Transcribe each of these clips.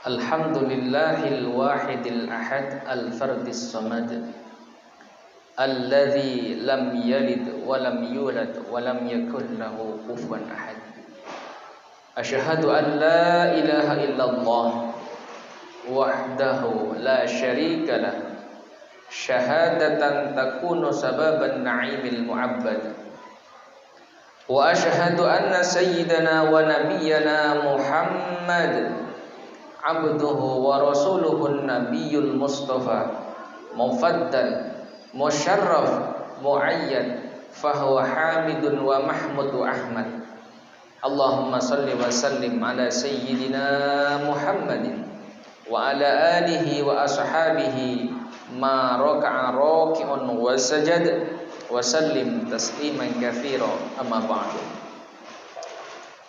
Alhamdulillahil wahidil ahad al-fardis samad alladzi lam yalid wa lam yulad wa lam yakul lahu kufuwan ahad. Asyhadu an la ilaha illallah wahdahu la syarika lah, syahadatan takunu sababan na'imil mu'abbad. Wa asyhadu anna sayyidana wa nabiyyana Muhammad abduhu wa rasuluhun nabiyyul mustafa mufaddal musyarraf muayyad fahuwa hamidun wa mahmudu ahmad. Allahumma salli wa sallim ala sayyidina Muhammadin wa ala alihi wa ashabihi ma raka'a raki'un wa sajad wa sallim tasliman katsira. Amma ba'du.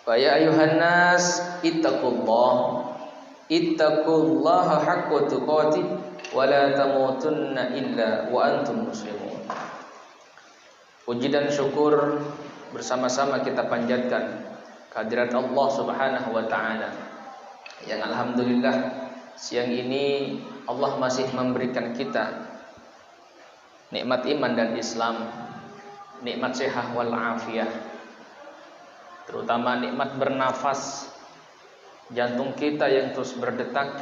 Fa ya ayuhan nas ittaqullaha haqqa tuqatih wa la tamutunna illa wa antum muslimun. Puji dan syukur bersama-sama kita panjatkan kehadirat Allah Subhanahu wa taala yang alhamdulillah siang ini Allah masih memberikan kita nikmat iman dan Islam, nikmat sehat wal afiyah, terutama nikmat bernafas, jantung kita yang terus berdetak,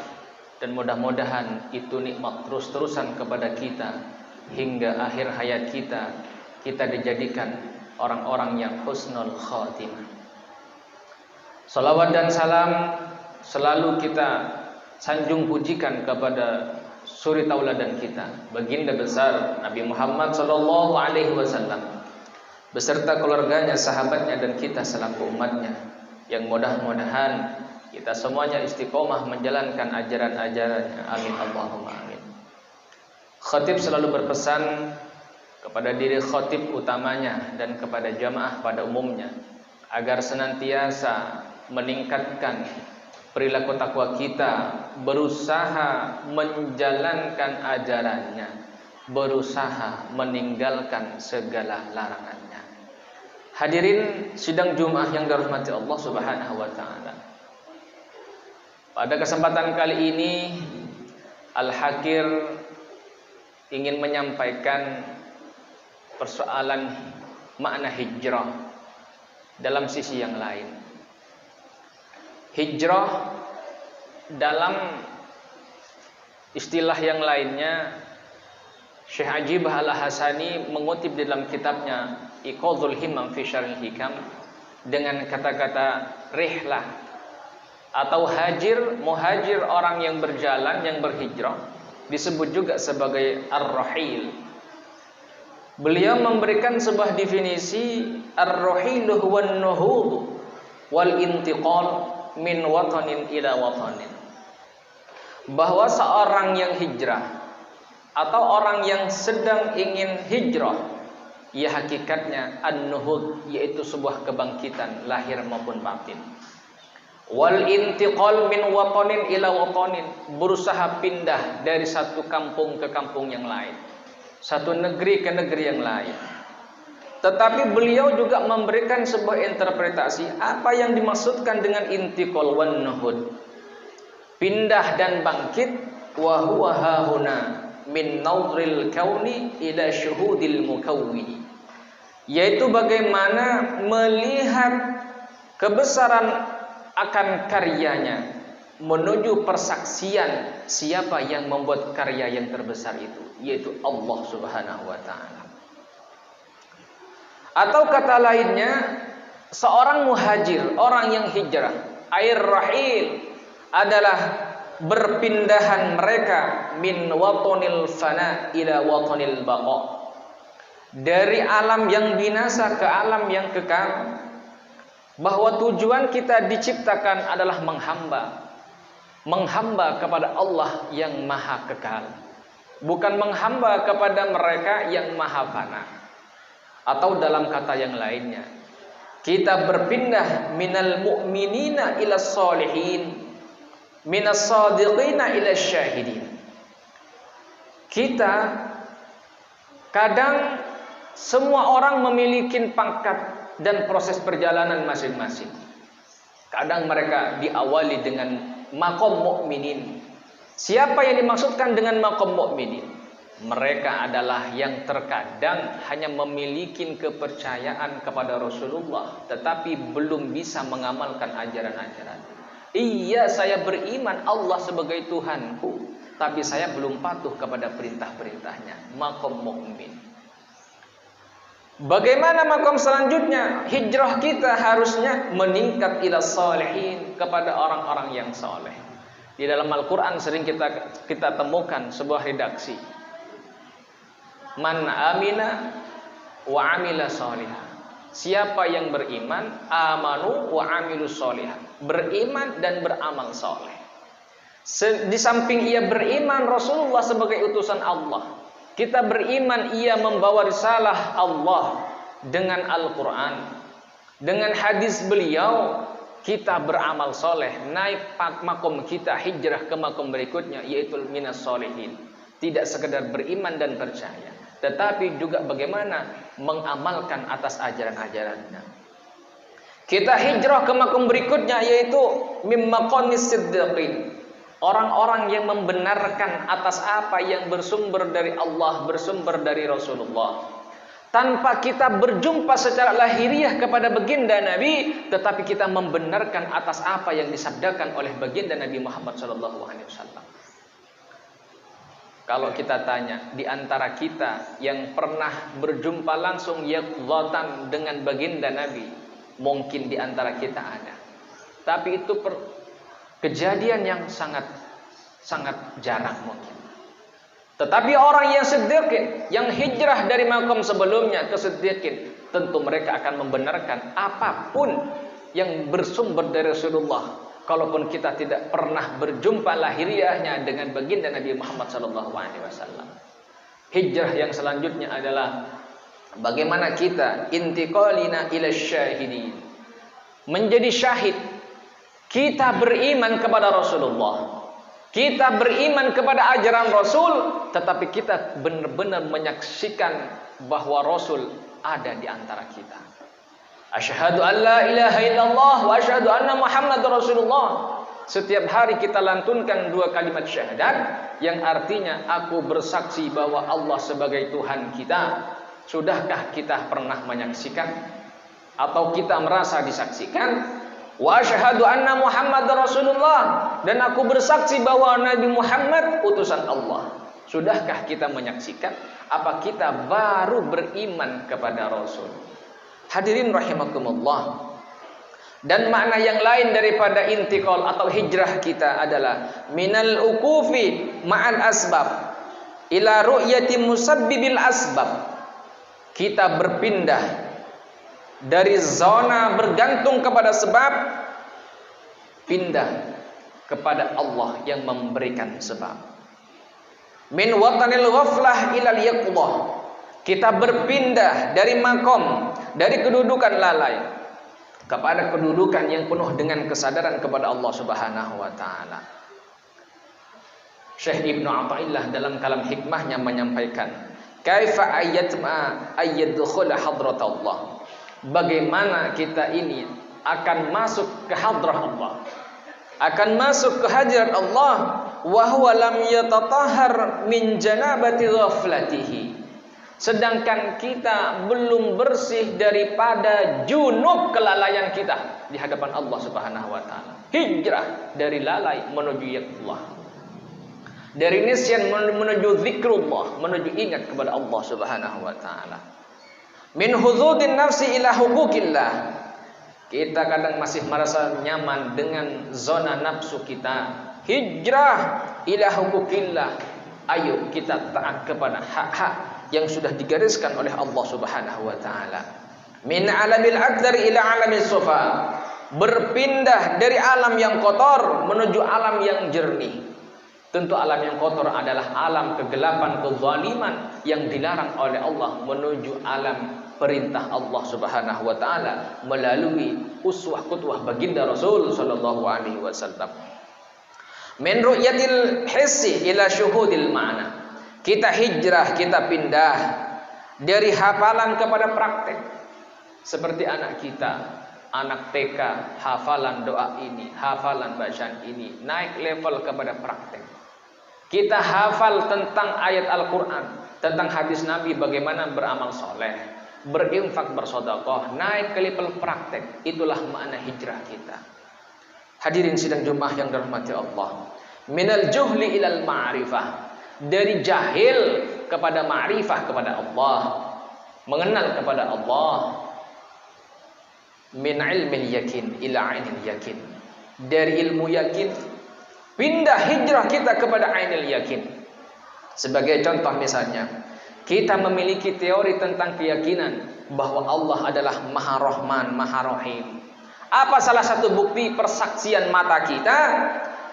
dan mudah-mudahan itu nikmat terus-terusan kepada kita hingga akhir hayat kita dijadikan orang-orang yang husnul khatimah. Salawat dan salam selalu kita sanjung pujikan kepada suri tauladan kita, baginda besar Nabi Muhammad sallallahu alaihi wasallam beserta keluarganya, sahabatnya, dan kita selaku umatnya, yang mudah-mudahan kita semuanya istiqomah menjalankan ajaran-ajarannya. Amin Allahumma amin. Khatib selalu berpesan kepada diri khatib utamanya dan kepada jamaah pada umumnya agar senantiasa meningkatkan perilaku takwa kita, berusaha menjalankan ajarannya, berusaha meninggalkan segala larangannya. Hadirin sidang Jumat yang dirahmati Allah Subhanahu wa taala. Pada kesempatan kali ini Al-Hakir ingin menyampaikan persoalan makna hijrah dalam sisi yang lain. Hijrah dalam istilah yang lainnya, Syekh Ajibah Al-Hasani mengutip dalam kitabnya Iqadhul Himam fi Syarhil Hikam dengan kata-kata rihlah atau hajir, muhajir, orang yang berjalan, yang berhijrah, disebut juga sebagai ar-rahil. Beliau memberikan sebuah definisi, ar-rahilu huwan nuhud wal intiqal min watanin ila watanin, bahwa seorang yang hijrah atau orang yang sedang ingin hijrah, ya hakikatnya an-nuhud, yaitu sebuah kebangkitan lahir maupun batin. Wal intiqal min watanin ila watanin, berusaha pindah dari satu kampung ke kampung yang lain, satu negeri ke negeri yang lain. Tetapi beliau juga memberikan sebuah interpretasi apa yang dimaksudkan dengan intiqal wan nuhud, pindah dan bangkit, wa huwa hahuna min nawril kauni ila syuhudil mukawwini, yaitu bagaimana melihat kebesaran akan karyanya menuju persaksian siapa yang membuat karya yang terbesar itu, yaitu Allah Subhanahu wa taala. Atau kata lainnya, seorang muhajir, orang yang hijrah, air rahil adalah berpindahan mereka min watonil fana ila watonil baqa, dari alam yang binasa ke alam yang kekal. Bahwa tujuan kita diciptakan adalah menghamba kepada Allah yang maha kekal, bukan menghamba kepada mereka yang maha fana. Atau dalam kata yang lainnya, kita berpindah minal mu'minina ila sholihin, minas shadiqina ila syahidin. Kita kadang semua orang memiliki pangkat dan proses perjalanan masing-masing. Kadang mereka diawali dengan maqam mukminin. Siapa yang dimaksudkan dengan maqam mukminin? Mereka adalah yang terkadang hanya memiliki kepercayaan kepada Rasulullah, tetapi belum bisa mengamalkan ajaran-ajaran. Iya, saya beriman Allah sebagai Tuhanku, tapi saya belum patuh kepada perintah-perintahnya. Maqam mukmin. Bagaimana maqam selanjutnya? Hijrah kita harusnya meningkat ila salihin, kepada orang-orang yang saleh. Di dalam Al-Quran sering kita temukan sebuah redaksi, man amina wa amila salihah. Siapa yang beriman, amanu wa amilu salihah, beriman dan beramal saleh. Di samping ia beriman Rasulullah sebagai utusan Allah, kita beriman ia membawa risalah Allah dengan Al-Quran, dengan hadis beliau. Kita beramal soleh, naik makom kita, hijrah ke makom berikutnya, yaitu minas solihin. Tidak sekedar beriman dan percaya, tetapi juga bagaimana mengamalkan atas ajaran-ajarannya. Kita hijrah ke makom berikutnya, yaitu mim maqamis siddiqin, orang-orang yang membenarkan atas apa yang bersumber dari Allah, bersumber dari Rasulullah. Tanpa kita berjumpa secara lahiriah kepada baginda Nabi, tetapi kita membenarkan atas apa yang disabdakan oleh baginda Nabi Muhammad SAW. Kalau kita tanya, di antara kita yang pernah berjumpa langsung yaqzatan dengan baginda Nabi, mungkin di antara kita ada. Tapi itu kejadian yang sangat jarang mungkin. Tetapi orang yang siddiqin, yang hijrah dari makom sebelumnya ke siddiqin, tentu mereka akan membenarkan apapun yang bersumber dari Rasulullah, kalaupun kita tidak pernah berjumpa lahiriahnya dengan baginda Nabi Muhammad SAW. Hijrah yang selanjutnya adalah bagaimana kita intiqalina ila syahidin, menjadi syahid. Kita beriman kepada Rasulullah, kita beriman kepada ajaran Rasul, tetapi kita benar-benar menyaksikan bahwa Rasul ada di antara kita. Asyhadu an la ilaha illallah wa asyhadu anna Muhammadar Rasulullah. Setiap hari kita lantunkan dua kalimat syahadat yang artinya aku bersaksi bahwa Allah sebagai Tuhan kita. Sudahkah kita pernah menyaksikan atau kita merasa disaksikan? Wa asyhadu anna Muhammadar Rasulullah, dan aku bersaksi bahwa Nabi Muhammad utusan Allah. Sudahkah kita menyaksikan? Apa kita baru beriman kepada Rasul? Hadirin rahimakumullah. Dan makna yang lain daripada intiqal atau hijrah kita adalah minal uqufi ma'al asbab ila ru'yati musabbibil asbab. Kita berpindah dari zona bergantung kepada sebab, pindah kepada Allah yang memberikan sebab. Min watanil ghaflah ilal yaqdah. Kita berpindah dari makom, dari kedudukan lalai kepada kedudukan yang penuh dengan kesadaran kepada Allah Subhanahu wa taala. Syekh Ibnu Athaillah dalam kalam hikmahnya menyampaikan, kaifa ayyadkhul hadrat Allah. Bagaimana kita ini akan masuk ke hadrah Allah, akan masuk ke hadirat Allah, wa huwa lam yatatahhar min janabati ghaflatihi, sedangkan kita belum bersih daripada junub kelalaian kita di hadapan Allah Subhanahu wa taala. Hijrah dari lalai menuju yaqullah, dari nisyan menuju zikrullah, menuju ingat kepada Allah Subhanahu wa taala. Min huzudin nafsi ila hukukillah. Kita kadang masih merasa nyaman dengan zona nafsu kita. Hijrah ila hukukillah. Ayo kita taat kepada hak-hak yang sudah digariskan oleh Allah Subhanahu wa taala. Min alamil akdar ila alamil sufa. Berpindah dari alam yang kotor menuju alam yang jernih. Tentu alam yang kotor adalah alam kegelapan, kezaliman yang dilarang oleh Allah, menuju alam perintah Allah Subhanahu wa taala melalui uswah qudwah baginda Rasul sallallahu alaihi wasallam. Min ru'yatil hissi ila syuhudil ma'na. Kita hijrah, kita pindah dari hafalan kepada praktek. Seperti anak kita Anak TK hafalan doa ini, hafalan bacaan ini, naik level kepada praktek. Kita hafal tentang ayat Al-Quran, tentang hadis Nabi bagaimana beramal soleh, berinfak, bersedekah, naik ke level praktek. Itulah makna hijrah kita. Hadirin sidang Jumat yang dirahmati Allah. Minal juhli ilal ma'rifah, dari jahil kepada ma'rifah, kepada Allah, mengenal kepada Allah. Min ilmil yakin ila ainil yakin, dari ilmu yakin pindah hijrah kita kepada ainil yakin. Sebagai contoh misalnya, kita memiliki teori tentang keyakinan bahwa Allah adalah Maha Rahman, Maha Rahim. Apa salah satu bukti persaksian mata kita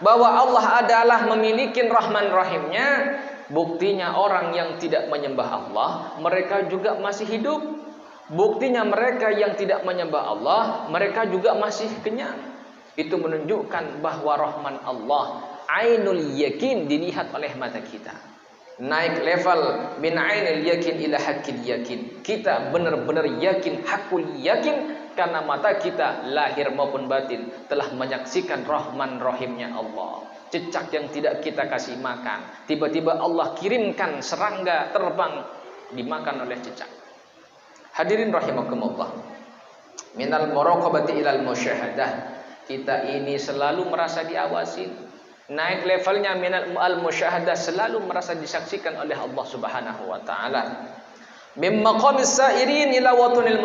bahwa Allah adalah memiliki Rahman Rahimnya? Buktinya orang yang tidak menyembah Allah, mereka juga masih hidup. Buktinya mereka yang tidak menyembah Allah, mereka juga masih kenyang. Itu menunjukkan bahwa Rahman Allah, ainul yakin, dilihat oleh mata kita. Naik level min ainil yakin ila hakil yakin. Kita benar-benar yakin, hakul yakin, karena mata kita lahir maupun batin telah menyaksikan Rahman Rahimnya Allah. Cicak yang tidak kita kasih makan, tiba-tiba Allah kirimkan serangga terbang, dimakan oleh cicak. Hadirin rahimakumullah. Minal muraqabati ilal musyahadah. Kita ini selalu merasa diawasi. Naik levelnya minal al-musyahadah, selalu merasa disaksikan oleh Allah Subhanahu wa taala. Mim maqamis sa'irin ila watunil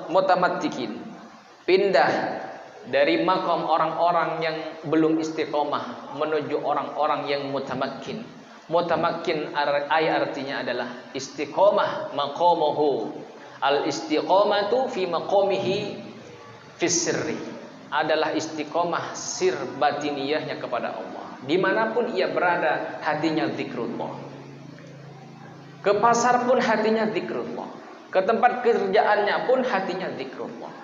mutamattikin. Pindah dari makam orang-orang yang belum istiqomah menuju orang-orang yang mutamakkin. Mutamakkin artinya adalah istiqomah, maqamuhu. Al-istiqomatu fi maqamihi fi sirri. Adalah istiqomah sir batiniyahnya kepada Allah. Dimanapun ia berada, hatinya zikrullah. Ke pasar pun hatinya zikrullah. Ke tempat kerjaannya pun hatinya zikrullah.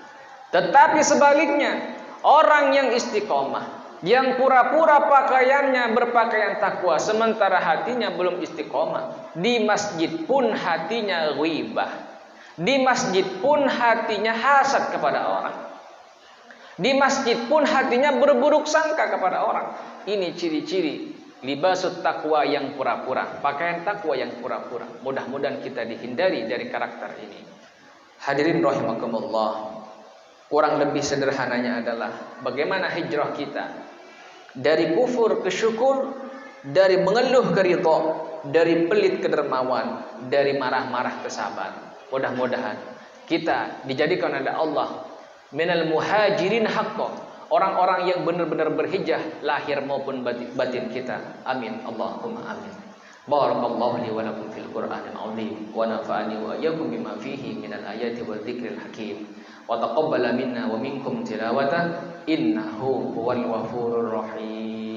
Tetapi sebaliknya, orang yang istiqomah, yang pura-pura pakaiannya berpakaian takwa, sementara hatinya belum istiqomah. Di masjid pun hatinya ghibah. Di masjid pun hatinya hasad kepada orang. Di masjid pun hatinya berburuk sangka kepada orang. Ini ciri-ciri libasut takwa yang pura-pura, pakaian takwa yang pura-pura. Mudah-mudahan kita dihindari dari karakter ini. Hadirin rahimakumullah. Kurang lebih sederhananya adalah bagaimana hijrah kita dari kufur ke syukur, dari mengeluh ke ridha, dari pelit ke dermawan, dari marah-marah ke sabar. Mudah-mudahan kita dijadikan oleh Allah minal muhajirin haqqan, orang-orang yang benar-benar berhijrah lahir maupun batin kita. Amin. Allahumma amin. Barakallahu li wa lakum fil Qur'anil azim wa nafa'ani wa iyyakum bima fihi minal ayati wa dzikril hakim. Wa taqabbala minna wa minkum tilawatan innahu huwal ghafurur rahim.